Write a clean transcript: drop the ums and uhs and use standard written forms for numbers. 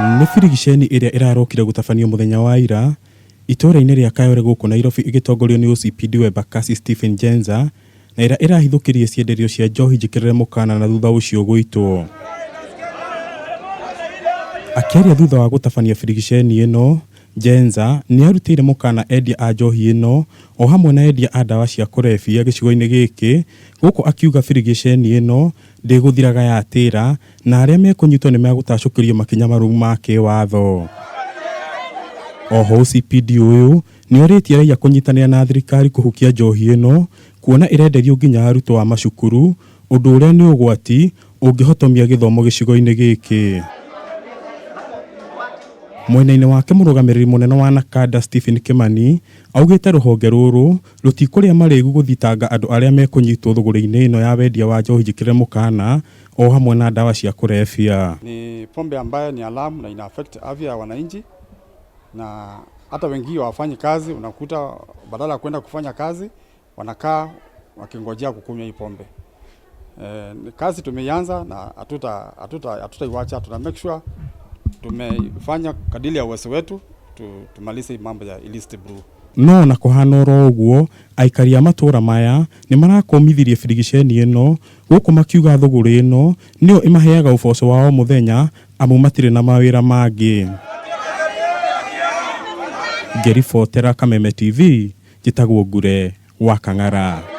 Nĩ birigiceni ĩrĩa ĩrarokire gũtabanio mũthenya wa ira itũũra-inĩ rĩa Kayole gũkũ Nairobi ĩgĩtongorio nĩ OCPD wa Embakasi Stephen Njenza na ĩrĩa ĩrahithũkĩrie cienderio cia njohi njĩkĩrĩre mũkana na thutha ũcio gũitwo. Akĩaria thutha wa gũtabania birigiceni ĩno, Njenza nĩ arutĩire mũkana endia a njohi ĩno o hamwe na endia a ndawa cia kũrebia gĩcigo-inĩ gĩkĩ, gũkũ akiuga birigiceni ĩno ndĩgũthiraga yatĩra na arĩa mekũnyitwo nĩ megũtacũkĩrio makinya marũmu ma kĩwatho. Oho OCPD ũyũ nĩ orĩtie raia kũnyitanĩra na thirikari kũhukia njohi ĩno, kuona ĩrenderio nginya arutwo a macukuru, ũndũ ũrĩa nĩ ũgwati ũngĩhotomia gĩthomo gĩcigo-inĩ gĩkĩ. Mwena-inĩ wake mũrũgamĩrĩri mũnene wa NACADA Stephen Kimani augĩte rũhonge rũrũ rũtikũrĩa marĩgu gũthitanga andũ arĩa mekũnyitwo thũgũrĩ-inĩ ĩno ya wendia wa njohi njĩkĩrĩre mũkana o hamwe na ndawa cia kũrebia. Ni pombe ambayo ni alamu na ina affect afya ya wananchi, na hata wengine wafanyi kazi, unakuta badala ya kwenda kufanya kazi wanakaa wakingojea kukunywa hii pombe. Kazi tumeianza na hatutaiacha, tuna make sure tumefanya kadili ya uwezo wetu tumalize mambo ya illicit brew. No na kũhana oro ũguo, aikari a matũũra maya nĩ marakomithirie birigiceni ĩno gũkũ makiuga thũgũrĩ ĩno nĩyo ĩmaheaga ũboco wa o mũthenya amu matirĩ na mawĩra mangĩ. Ngĩribotera Kameme TV, njĩtagwo Ngure wa Kang'ara.